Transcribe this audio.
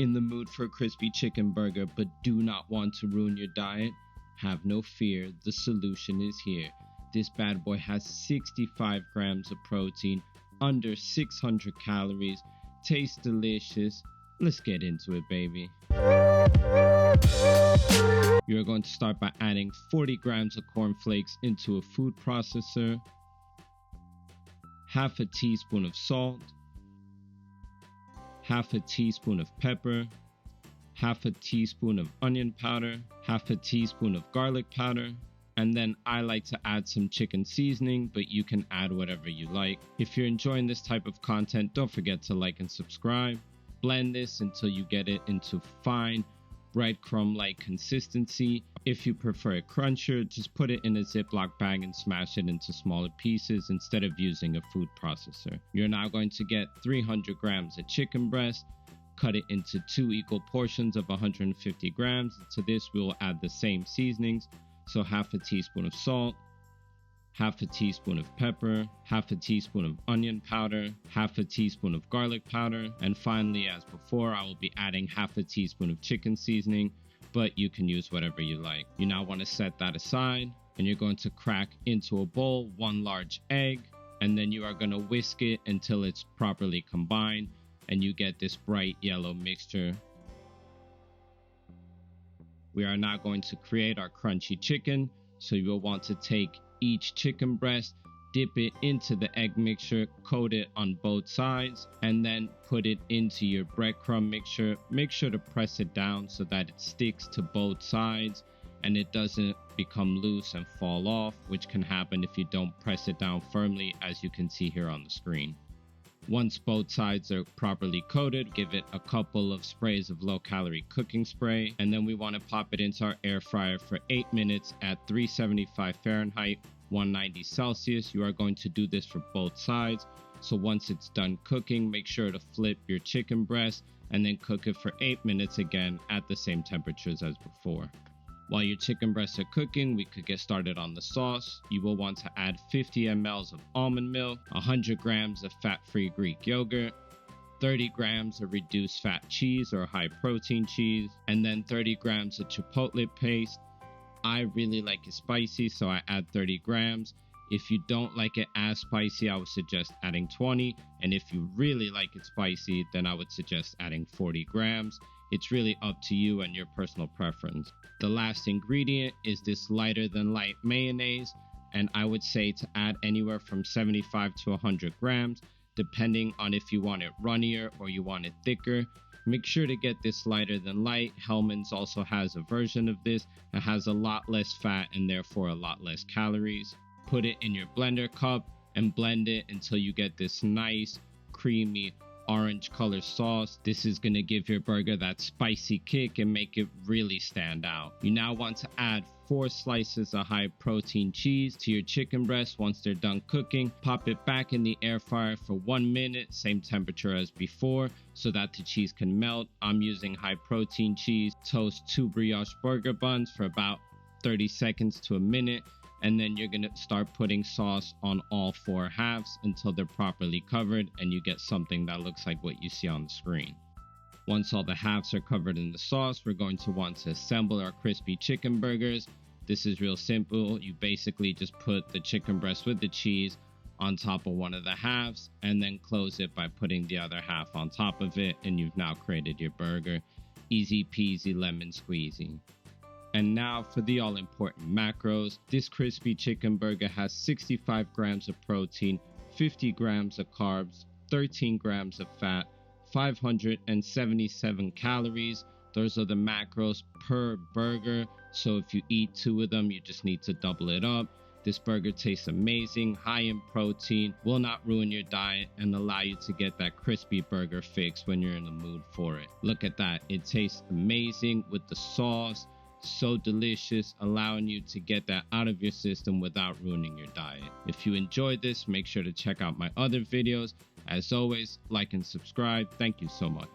In the mood for a crispy chicken burger but do not want to ruin your diet? Have no fear, the solution is here. This bad boy has 65 grams of protein, under 600 calories, tastes delicious. Let's get into it, baby. You're going to start by adding 40 grams of cornflakes into a food processor, half a teaspoon of salt, half a teaspoon of pepper, half a teaspoon of onion powder, half a teaspoon of garlic powder, and then I like to add some chicken seasoning, but you can add whatever you like. If you're enjoying this type of content, don't forget to like and subscribe. Blend this until you get it into fine breadcrumb-like consistency. If you prefer it crunchier, just put it in a Ziploc bag and smash it into smaller pieces instead of using a food processor. You're now going to get 300 grams of chicken breast, cut it into 2 equal portions of 150 grams. To this, we will add the same seasonings. So half a teaspoon of salt, half a teaspoon of pepper, half a teaspoon of onion powder, half a teaspoon of garlic powder, and finally, as before, I will be adding half a teaspoon of chicken seasoning, but you can use whatever you like. You now want to set that aside, and you're going to crack into a bowl 1 large egg, and then you are going to whisk it until it's properly combined, and you get this bright yellow mixture. We are now going to create our crunchy chicken, so you will want to take each chicken breast, dip it into the egg mixture, coat it on both sides, and then put it into your breadcrumb mixture. Make sure to press it down so that it sticks to both sides and it doesn't become loose and fall off, which can happen if you don't press it down firmly, as you can see here on the screen. Once both sides are properly coated, give it a couple of sprays of low-calorie cooking spray, and then we want to pop it into our air fryer for 8 minutes at 375 Fahrenheit, 190 Celsius. You are going to do this for both sides. So once it's done cooking, make sure to flip your chicken breast and then cook it for 8 minutes again at the same temperatures as before. While your chicken breasts are cooking, we could get started on the sauce. You will want to add 50 ml of almond milk, 100 grams of fat-free Greek yogurt, 30 grams of reduced fat cheese or high protein cheese, and then 30 grams of chipotle paste. I really like it spicy, so I add 30 grams. If you don't like it as spicy, I would suggest adding 20. And if you really like it spicy, then I would suggest adding 40 grams. It's really up to you and your personal preference. The last ingredient is this lighter than light mayonnaise, and I would say to add anywhere from 75 to 100 grams, depending on if you want it runnier or you want it thicker. Make sure to get this lighter than light. Hellmann's also has a version of this that has a lot less fat and therefore a lot less calories. Put it in your blender cup and blend it until you get this nice, creamy, orange color sauce. This is going to give your burger that spicy kick and make it really stand out. You now want to add 4 slices of high protein cheese to your chicken breast. Once they're done cooking, pop it back in the air fryer for 1 minute, same temperature as before, so that the cheese can melt. I'm using high protein cheese. Toast 2 brioche burger buns for about 30 seconds to a minute. And then you're going to start putting sauce on all 4 halves until they're properly covered and you get something that looks like what you see on the screen. Once all the halves are covered in the sauce, we're going to want to assemble our crispy chicken burgers. This is real simple. You basically just put the chicken breast with the cheese on top of one of the halves and then close it by putting the other half on top of it, and you've now created your burger. Easy peasy lemon squeezy. And now for the all-important macros. This crispy chicken burger has 65 grams of protein, 50 grams of carbs, 13 grams of fat, 577 calories. Those are the macros per burger. So if you eat 2 of them, you just need to double it up. This burger tastes amazing, high in protein, will not ruin your diet, and allow you to get that crispy burger fix when you're in the mood for it. Look at that. It tastes amazing with the sauce. So delicious, allowing you to get that out of your system without ruining your diet. If you enjoyed this, make sure to check out my other videos. As always, like and subscribe. Thank you so much.